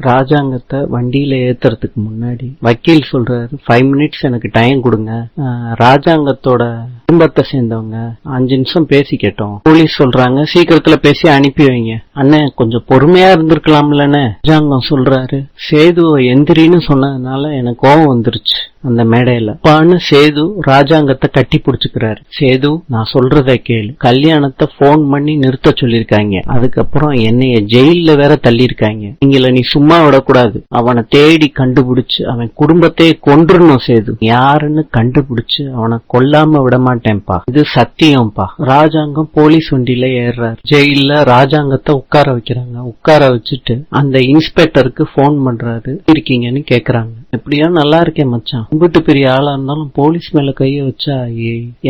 ராஜாங்கத்தை வண்டியில ஏத்துறதுக்கு முன்னாடி வக்கீல் சொல்றாரு 5 minutes எனக்கு டைம் கொடுங்க, ராஜாங்கத்தோட குடும்பத்தை சேர்ந்தவங்க 5 நிமிஷம் பேசி கேட்டோம். போலீஸ் சொல்றாங்க சீக்கிரத்துல பேசி அனுப்பி வைங்க. அண்ணன் கொஞ்சம் பொறுமையா இருந்திருக்கலாம்லன்னு ராஜாங்கம் சொல்றாரு. சேதுவை எந்திரின்னு சொன்னதுனால எனக்கு கோபம் வந்துருச்சு. அந்த மேடையில அப்பான்னு சேது ராஜாங்கத்தை கட்டி பிடிச்சுக்கிறாரு. சேது, நான் சொல்றத கேளு, கல்யாணத்தை போன் பண்ணி நிறுத்த சொல்லிருக்காங்க, அதுக்கப்புறம் என்னைய ஜெயில வேற தள்ளிருக்காங்க, நீங்கள நீ சும்மா விடக்கூடாது, அவனை தேடி கண்டுபிடிச்சு அவன் குடும்பத்தையே கொன்றுணும். சேது, யாருன்னு கண்டுபிடிச்சு அவனை கொல்லாம விட மாட்டேன்பா, இது சத்தியம்பா. ராஜாங்கம் போலீஸ் வண்டியில ஏறாரு. ஜெயில ராஜாங்கத்தை உட்கார வைக்கிறாங்க. உட்கார வச்சுட்டு அந்த இன்ஸ்பெக்டருக்கு போன் பண்றாரு. இருக்கீங்கன்னு கேக்குறாங்க. எப்படியா நல்லா இருக்கேன் மச்சான், உங்ககிட்ட பெரிய ஆளா இருந்தாலும் போலீஸ் மேல கைய வச்சா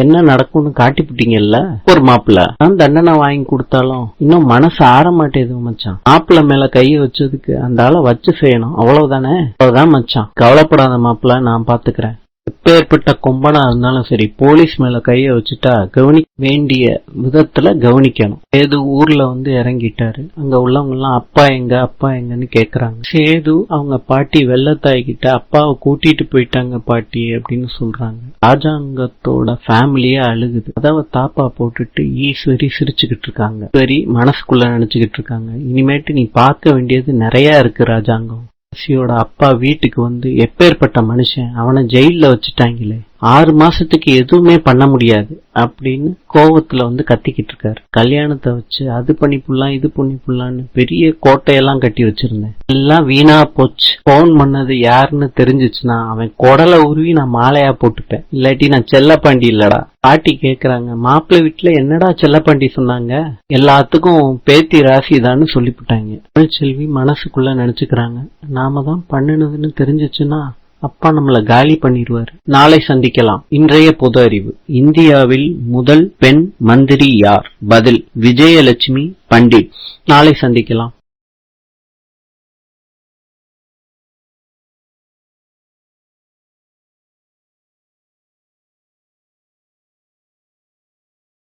என்ன நடக்கும்னு காட்டிவிட்டீங்கல்ல. ஒரு மாப்பிள்ள நான் தண்டனை வாங்கி கொடுத்தாலும் இன்னும் மனசு ஆற மாட்டேது மச்சான். மாப்பிள்ள மேல கைய வச்சதுக்கு அந்த ஆளை வச்சு செய்யணும், அவ்வளவுதானே. அவ்வளவுதான் மச்சான், கவலைப்படாத மாப்பிள்ள, நான் பாத்துக்கிறேன். எப்பேற்பட்ட கொம்பனா இருந்தாலும் சரி, போலீஸ் மேல கைய வச்சுட்டா கவனிக்க வேண்டிய விதத்துல கவனிக்கணும். சேது ஊர்ல இறங்கிட்டாரு. அங்க உள்ளவங்க எல்லாம் அப்பா எங்க அப்பா எங்கன்னு கேக்குறாங்க. சேது அவங்க பாட்டி வெள்ளத்தாய் கிட்ட அப்பாவை கூட்டிட்டு போயிட்டாங்க பாட்டி அப்படின்னு சொல்றாங்க. ராஜாங்கத்தோட ஃபேமிலியே அழுகுது. அதாவ தாப்பா போட்டுட்டு ஈஸ்வரி சிரிச்சுக்கிட்டு இருக்காங்க. ஈஸ்வரி மனசுக்குள்ள நினைச்சுக்கிட்டு இருக்காங்க, இனிமேட்டு நீ பார்க்க வேண்டியது நிறைய இருக்கு ராஜாங்கம். சியோட அப்பா வீட்டுக்கு எப்பேற்பட்ட மனுஷன், அவனை ஜெயில வச்சுட்டாங்களே, 6 மாசத்துக்கு எதுவுமே பண்ண முடியாது அப்படின்னு கோவத்துல கத்திக்கிட்டு இருக்காரு. கல்யாணத்தை வச்சு அது பண்ணி புள்ளலாம் இது பண்ணி புள்ளான்னு பெரிய கோட்டையெல்லாம் கட்டி வச்சிருந்தேன், எல்லாம் வீணா போச்சு. போன் பண்ணது யாருன்னு தெரிஞ்சிச்சுன்னா அவன் குடலை உருவி நான் மாலையா போட்டுப்பேன், இல்லாட்டி நான் செல்லப்பாண்டி இல்லடா. பாட்டி கேக்குறாங்க, மாப்பிள்ளை வீட்டுல என்னடா செல்லப்பாண்டி சொன்னாங்க, எல்லாத்துக்கும் பேத்தி ராசிதான்னு சொல்லிவிட்டாங்க. செல்வி மனசுக்குள்ள நினைச்சுக்கிறாங்க, நாம தான் பண்ணுனதுன்னு தெரிஞ்சிச்சுன்னா அப்பா நம்மள காலி பண்ணிடுவாரு. நாளை சந்திக்கலாம். இன்றைய பொது அறிவு: இந்தியாவில் முதல் பெண் மந்திரி யார்? பதில்: விஜயலட்சுமி பண்டிட். நாளை சந்திக்கலாம்.